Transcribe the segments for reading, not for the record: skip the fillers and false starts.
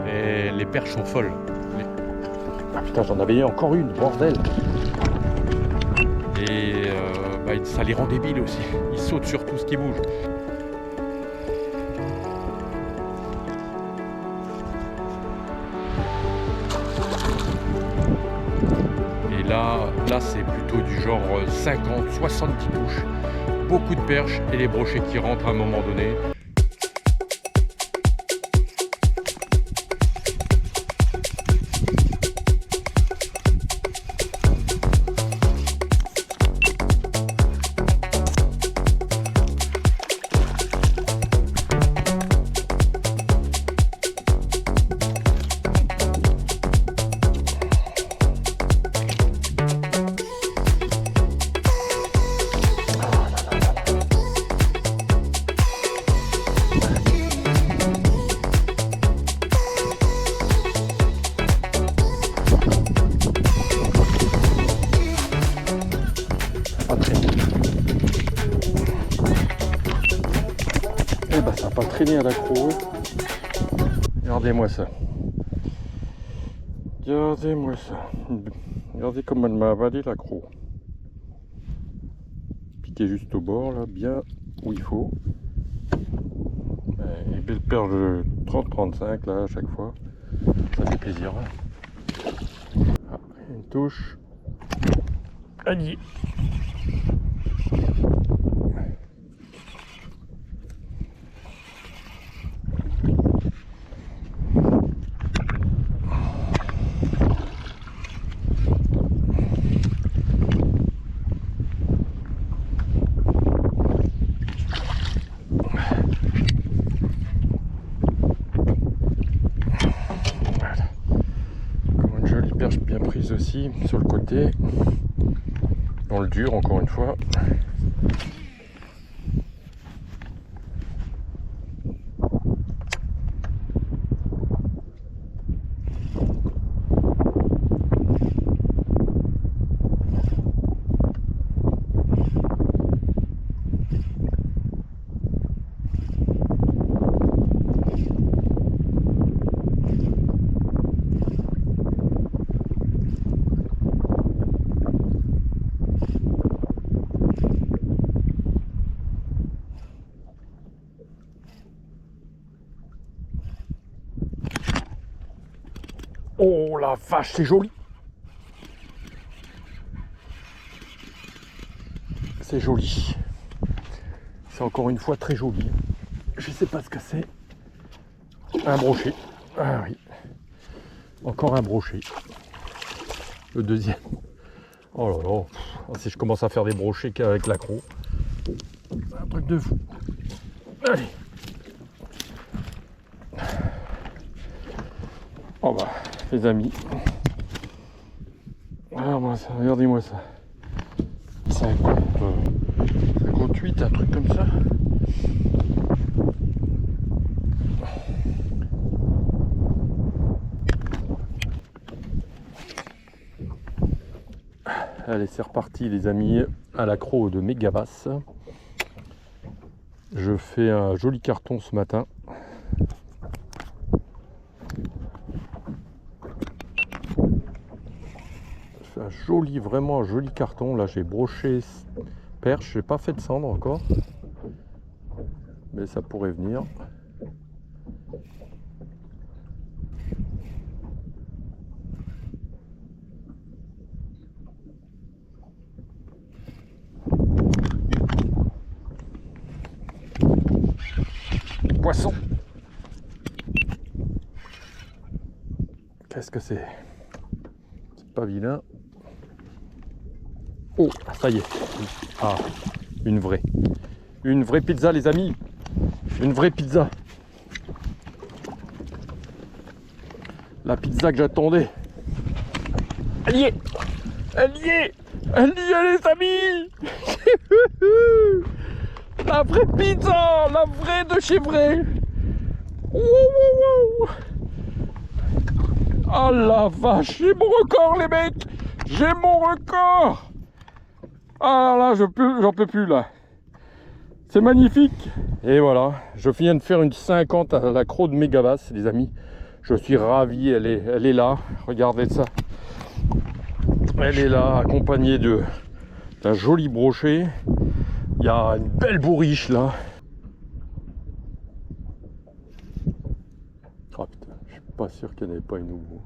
Et les perches sont folles. Ah putain, j'en avais encore une, bordel. Et ça les rend débiles aussi. Ils sautent sur tout ce qui bouge. Et là c'est plutôt du genre 50, 70 touches. Beaucoup de perches et les brochets qui rentrent à un moment donné. Eh ben, ça n'a pas traîné à l'accro. Regardez-moi ça. Regardez-moi ça. Regardez comme elle m'a avalé l'accro. Piqué juste au bord, là, bien où il faut. Et belle perche de 30-35 là à chaque fois. Ça fait plaisir. Après une touche. Allez. Perche bien prise aussi sur le côté, dans le dur encore une fois. Oh la vache, c'est joli. C'est joli. C'est encore une fois très joli. Je sais pas ce que c'est. Un brochet. Ah oui. Encore un brochet. Le deuxième. Oh là là. Si je commence à faire des brochets qu'avec l'accro. Un truc de fou. Allez. Oh bah, les amis. Ah, moi, ça, regardez-moi ça. 58, un truc comme ça. Allez, c'est reparti les amis, à l'accro de Mégabass. Je fais un joli carton ce matin. Un joli, vraiment un joli carton. Là j'ai broché perche, j'ai pas fait de cendre encore, mais ça pourrait venir. Poisson. Qu'est-ce que c'est? C'est pas vilain. Oh, ça y est. Ah, une vraie. Une vraie pizza, les amis. Une vraie pizza. La pizza que j'attendais. Elle y est. Elle y est. Elle y est, les amis. La vraie pizza. La vraie de chez vrai. Wow, wow, wow. Oh la vache. J'ai mon record, les mecs. J'ai mon record. Ah là, j'en peux plus là. C'est magnifique. Et voilà, je viens de faire une 50 à l'accro de Mégabass, les amis. Je suis ravi, elle est là, regardez ça. Elle est là, accompagnée d'un joli brochet. Il y a une belle bourriche là. Oh putain, je suis pas sûr qu'il n'y en ait pas une au bout.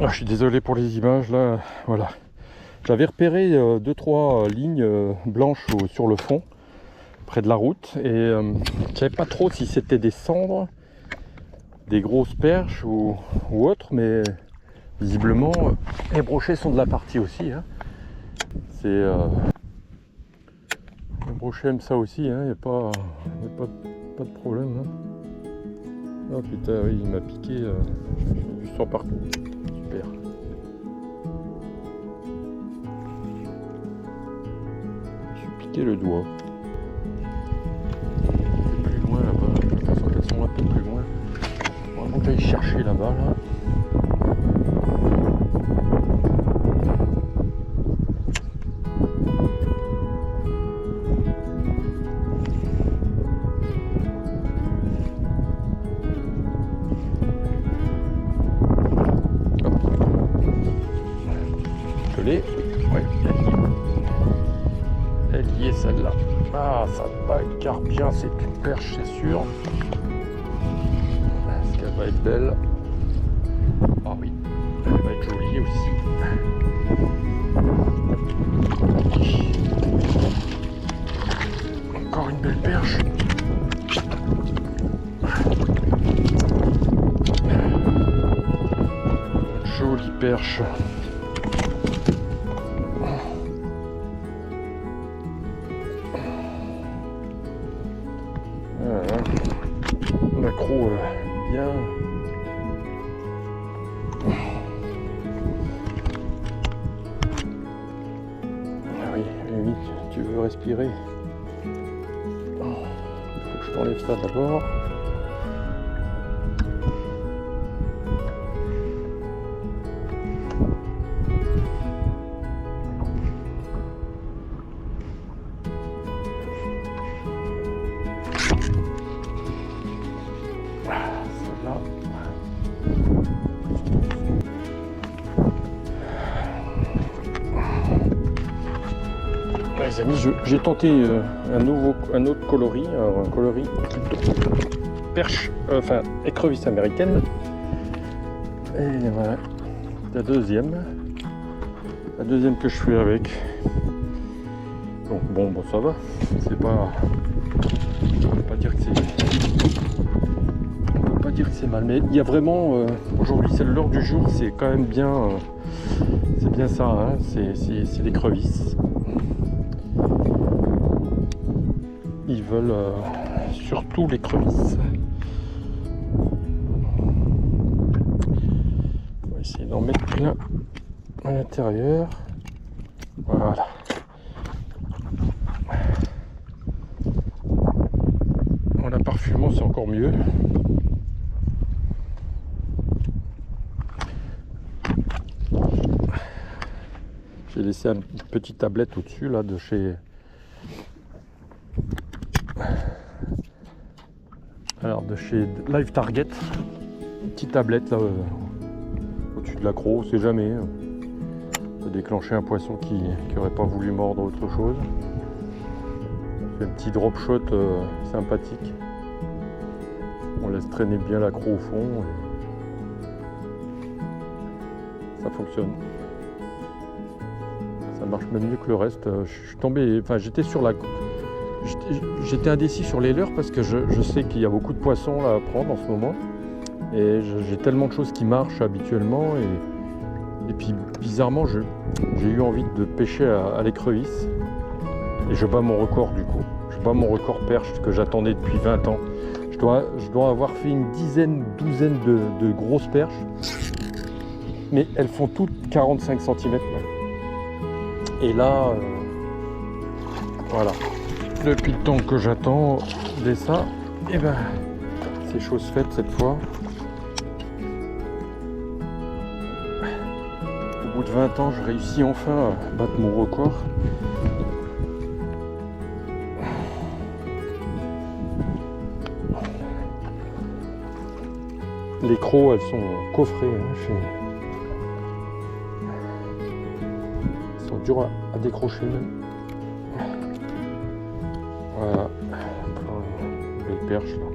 Ah, je suis désolé pour les images là, voilà. J'avais repéré 2-3 lignes blanches sur le fond, près de la route, et je ne savais pas trop si c'était des cendres, des grosses perches ou autre, mais visiblement les brochets sont de la partie aussi. Hein. Les brochets aiment ça aussi, il n'y a pas de problème. Hein. Oh putain, oui, il m'a piqué, j'ai du sang partout. Super. Je suis piqué le doigt. Un peu plus loin là-bas, j'ai l'impression qu'elles sont un peu plus loin. Bon, avant que j'aille chercher là-bas là. Ouais, elle y est celle-là. Ah, ça bagarre bien, c'est une perche, c'est sûr. Est-ce qu'elle va être belle? Ah oui, elle va être jolie aussi. Encore une belle perche. Une jolie perche. L'accro bien. Ah oui, vite, tu veux respirer. Il faut que je t'enlève ça d'abord. Les amis, j'ai tenté un autre coloris, un coloris perche, écrevisse américaine. Et voilà, la deuxième que je fais avec. Donc bon ça va, c'est pas, on peut pas dire que c'est mal, mais il y a vraiment aujourd'hui c'est l'heure du jour, c'est quand même bien, c'est bien ça, hein, c'est l'écrevisse. Ils veulent surtout l'écrevisse. On va essayer d'en mettre plein à l'intérieur. Voilà. En la parfumant, c'est encore mieux. J'ai laissé une petite tablette au-dessus là de chez. Alors de chez Live Target, une petite tablette là au-dessus de l'accro, on sait jamais. Ça peut déclencher un poisson qui n'aurait pas voulu mordre autre chose. On fait un petit drop shot sympathique. On laisse traîner bien l'accro au fond. Et ça fonctionne. Ça marche même mieux que le reste. Je suis tombé, enfin j'étais sur J'étais indécis sur les leurres parce que je sais qu'il y a beaucoup de poissons là à prendre en ce moment. Et j'ai tellement de choses qui marchent habituellement. Et puis bizarrement, j'ai eu envie de pêcher à l'écrevisse. Et je bats mon record du coup. Je bats mon record perche que j'attendais depuis 20 ans. Je dois avoir fait une douzaine de grosses perches. Mais elles font toutes 45 cm. Et là, voilà. Depuis le temps que j'attends ça, et ben c'est chose faite cette fois. Au bout de 20 ans, je réussis enfin à battre mon record. Les crocs, elles sont coffrées. Elles sont dures à décrocher. Voilà. Une belle perche là.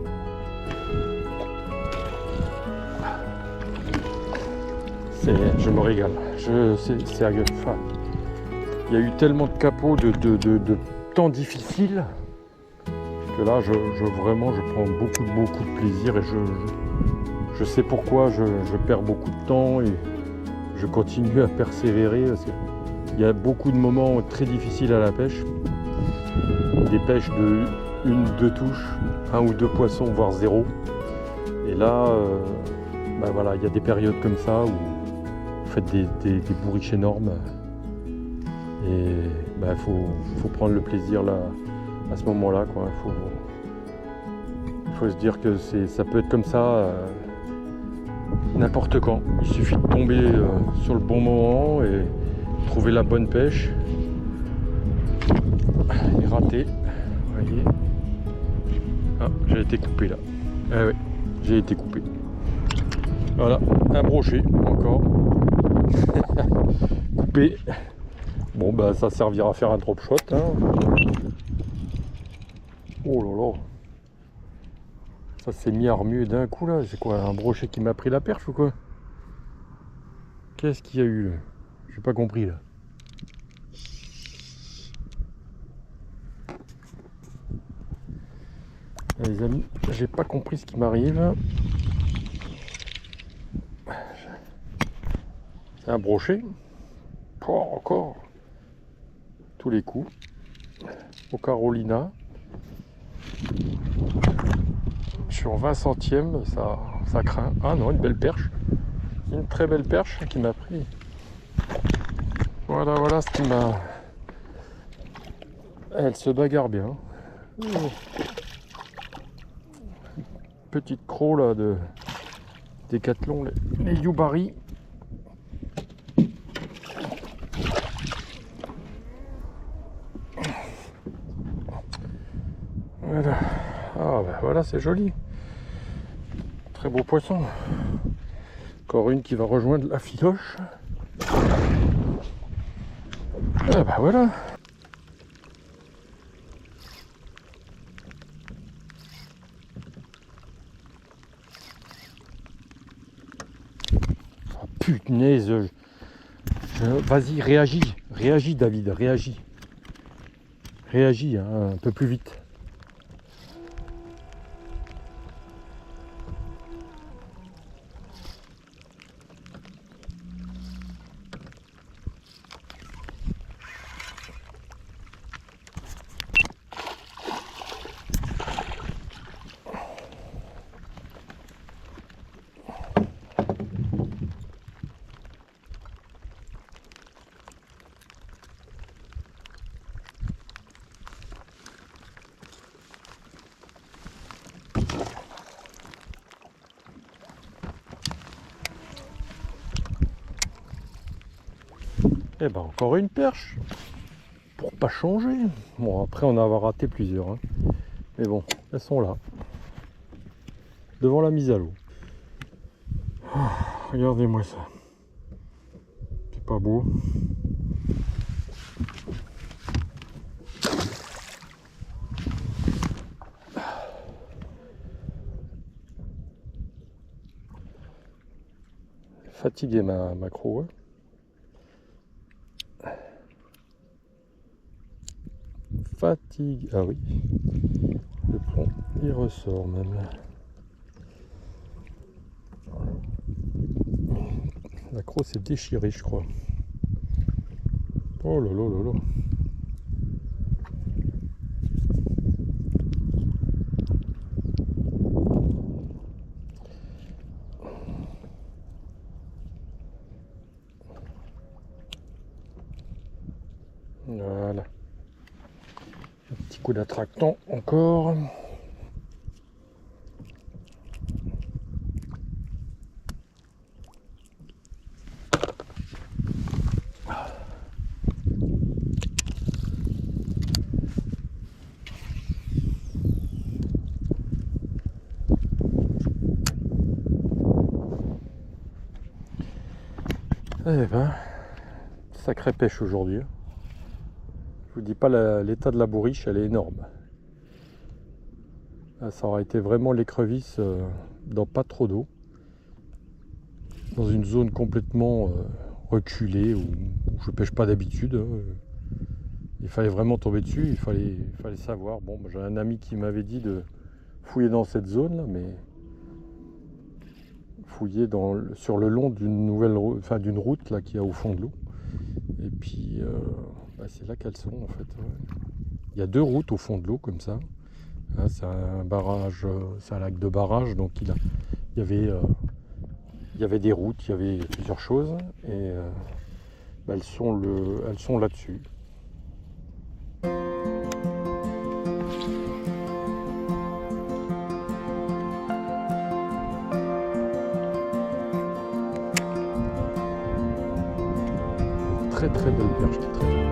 Je me régale. C'est sérieux. Enfin, il y a eu tellement de capots de temps difficiles que là, vraiment, je prends beaucoup de plaisir et je sais pourquoi je perds beaucoup de temps et je continue à persévérer. Il y a beaucoup de moments très difficiles à la pêche. Des pêches de 1-2 touches, 1 ou 2 poissons, voire 0. Et là, voilà, il y a des périodes comme ça où vous faites des bourriches énormes. Et faut prendre le plaisir là, à ce moment-là, quoi. Il faut se dire que ça peut être comme ça n'importe quand. Il suffit de tomber sur le bon moment et trouver la bonne pêche. Et rater. Vous voyez. Ah, j'ai été coupé là. Ah ouais, j'ai été coupé. Voilà, un brochet encore. Coupé. Bon bah ça servira à faire un drop shot. Hein. Oh là là. Ça s'est mis à remuer d'un coup là. C'est quoi, un brochet qui m'a pris la perche ou quoi? Qu'est-ce qu'il y a eu là? J'ai pas compris là. Les amis, j'ai pas compris ce qui m'arrive. C'est un brochet. Oh, encore. Tous les coups. Au Carolina. Sur 20 centièmes, ça craint. Ah non, une belle perche. Une très belle perche qui m'a pris. Voilà ce qui m'a... Elle se bagarre bien. Petite croc là de Décathlon, les Yubari. Voilà. Ah ben voilà, c'est joli. Très beau poisson. Encore une qui va rejoindre la filoche. Ah ben voilà. Oh, punaise. Vas-y, réagis David, réagis. Réagis hein, un peu plus vite. Eh ben encore une perche pour pas changer. Bon après on a raté plusieurs hein. Mais bon, elles sont là devant la mise à l'eau. Oh, regardez-moi ça, c'est pas beau. Fatigué ma croc hein. fatigue. Ah oui, le plomb, il ressort même. La crosse est déchirée, je crois. Oh là là là là. Voilà. Un petit coup d'attractant encore. Eh ben, sacrée pêche aujourd'hui. Je vous dis pas l'état de la bourriche, elle est énorme. Là, ça aurait été vraiment l'écrevisse dans pas trop d'eau. Dans une zone complètement reculée où je pêche pas d'habitude. Hein. Il fallait vraiment tomber dessus, il fallait savoir. Bon, j'ai un ami qui m'avait dit de fouiller dans cette zone là, mais fouiller sur le long d'une d'une route là qui est au fond de l'eau. Et puis c'est là qu'elles sont en fait. Ouais. Il y a deux routes au fond de l'eau comme ça. Hein, c'est un barrage, c'est un lac de barrage, donc il y avait des routes, il y avait plusieurs choses, et elles sont là-dessus. Très très belle perche qui traîne.